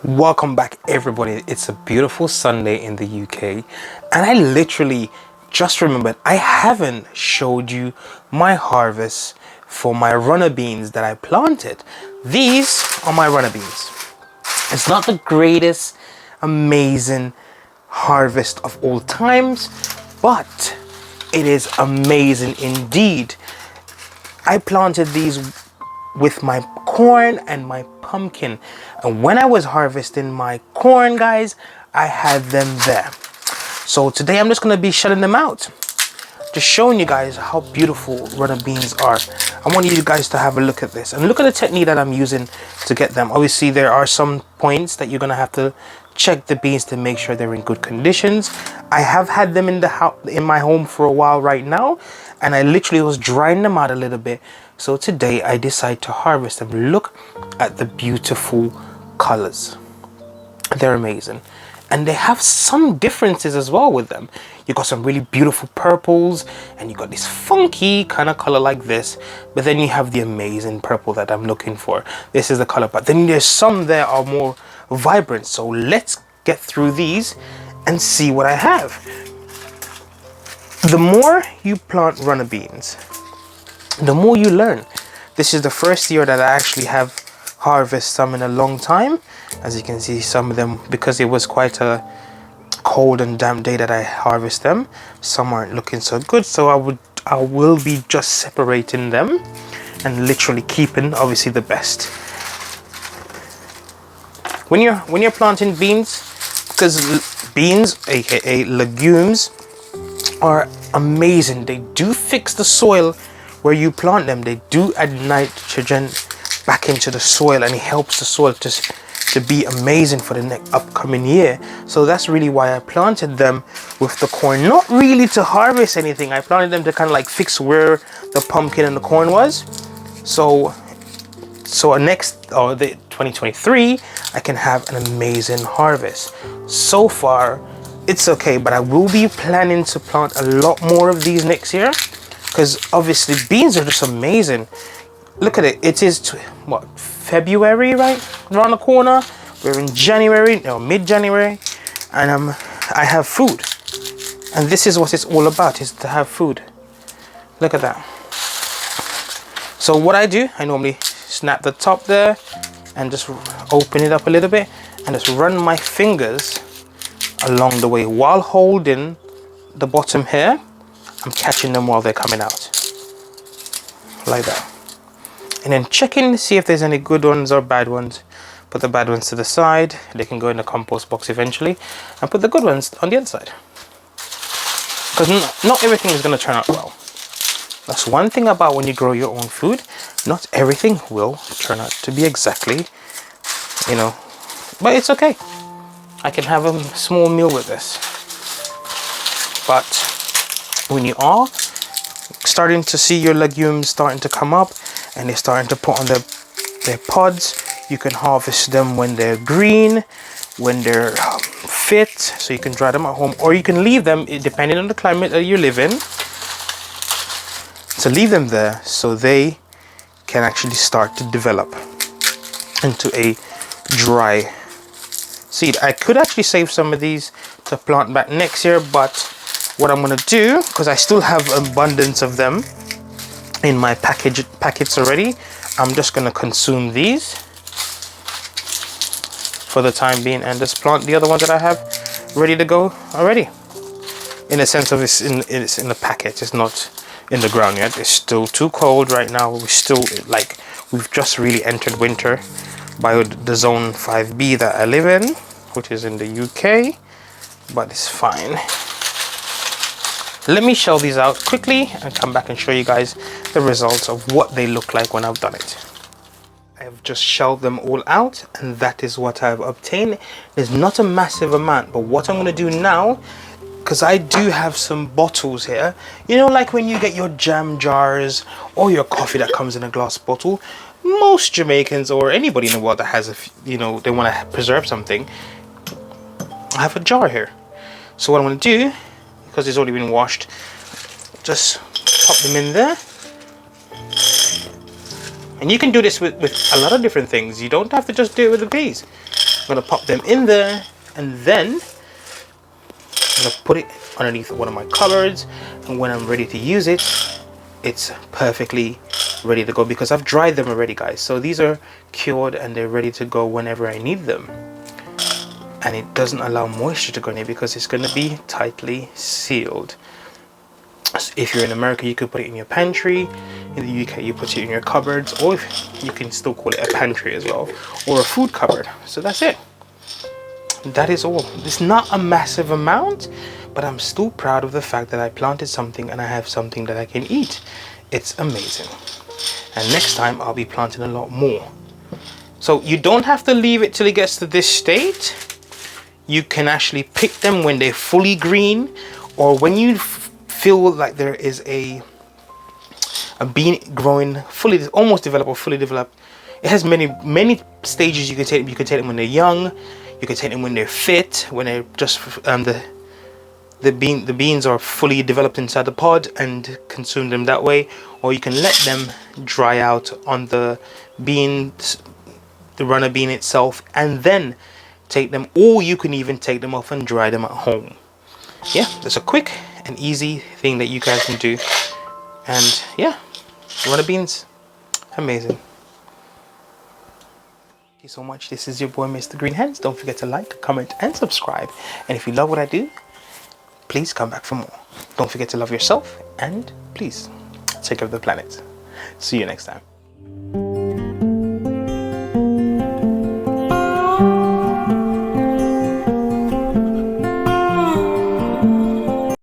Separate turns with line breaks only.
Welcome back, everybody. It's a beautiful Sunday in the UK, and I literally just remembered I haven't showed you my harvest for my runner beans that I planted. These are my runner beans. It's not the greatest, amazing harvest of all times, but it is amazing indeed. I planted these with my corn and my pumpkin, and when I was harvesting my corn, guys, I had them there. So today I'm just going to be shutting them out, just showing you guys how beautiful runner beans are. I want you guys to have a look at this and look at the technique that I'm using to get them. Obviously there are some points that you're going to have to check the beans to make sure they're in good conditions. I have had them in the house, in my home, for a while right now, and I literally was drying them out a little bit. So today I decide to harvest them. Look at the beautiful colors. They're amazing. And they have some differences as well with them. You got some really beautiful purples, and you got this funky kind of color like this, but then you have the amazing purple that I'm looking for. This is the color, but then there's some that are more vibrant. So let's get through these and see what I have. The more you plant runner beans, the more you learn. This is the first year that I actually have harvest some in a long time. As you can see, some of them, because it was quite a cold and damp day that I harvest them, some aren't looking so good, so I will be just separating them and literally keeping obviously the best. When you're planting beans, because beans, aka legumes, are amazing. They do fix the soil where you plant them. They do add nitrogen back into the soil, and it helps the soil to be amazing for the upcoming year. So that's really why I planted them with the corn. Not really to harvest anything. I planted them to kind of like fix where the pumpkin and the corn was. So the 2023, I can have an amazing harvest. So far, it's okay, but I will be planning to plant a lot more of these next year, because obviously beans are just amazing. Look at it. It is what, February, right around the corner. We're in January, no, mid-January, and I have food, and this is what it's all about, is to have food. Look at that. So what I do, I normally snap the top there and just open it up a little bit and just run my fingers along the way while holding the bottom here. I'm catching them while they're coming out like that, and then checking to see if there's any good ones or bad ones. Put the bad ones to the side. They can go in the compost box eventually, and put the good ones on the other side, because not everything is going to turn out well. That's one thing about when you grow your own food. Not everything will turn out to be exactly, but it's okay. I can have a small meal with this. But when you are starting to see your legumes starting to come up and they're starting to put on their pods, you can harvest them when they're green, when they're fit, so you can dry them at home, or you can leave them, depending on the climate that you live in, to leave them there so they can actually start to develop into a dry seed. I could actually save some of these to plant back next year, but what I'm going to do, because I still have abundance of them in my packets already, I'm just going to consume these for the time being and just plant the other ones that I have ready to go already. In a sense of it's in the packet, it's not in the ground yet. It's still too cold right now. We've just really entered winter by the zone 5B that I live in, which is in the UK, but it's fine. Let me shell these out quickly and come back and show you guys the results of what they look like when I've done it. I've just shelled them all out, and that is what I've obtained. There's not a massive amount, but what I'm going to do now, because I do have some bottles here, like when you get your jam jars or your coffee that comes in a glass bottle, most Jamaicans or anybody in the world that has they want to preserve something, I have a jar here. So what I'm going to do, because it's already been washed, just pop them in there. And you can do this with a lot of different things. You don't have to just do it with the peas. I'm gonna pop them in there, and then I'm gonna put it underneath one of my cupboards, and when I'm ready to use it, it's perfectly ready to go because I've dried them already, guys. So these are cured and they're ready to go whenever I need them. And it doesn't allow moisture to go in it because it's going to be tightly sealed. So if you're in America, you could put it in your pantry. In the UK, you put it in your cupboards, or you can still call it a pantry as well, or a food cupboard. So that's it. That is all. It's not a massive amount, but I'm still proud of the fact that I planted something and I have something that I can eat. It's amazing. And next time I'll be planting a lot more. So you don't have to leave it till it gets to this state. You can actually pick them when they're fully green, or when you feel like there is a bean growing fully, almost developed or fully developed. It has many stages you can take. You can take them when they're young. You can take them when they're fit, when they're just the beans are fully developed inside the pod, and consume them that way. Or you can let them dry out on the beans, the runner bean itself, and then take them. Or you can even take them off and dry them at home. Yeah, that's a quick and easy thing that you guys can do. And yeah, runner beans, amazing. Thank you so much. This is your boy Mr. Green Hands. Don't forget to like, comment and subscribe. And if you love what I do, please come back for more. Don't forget to love yourself, and please take care of the planet. See you next time.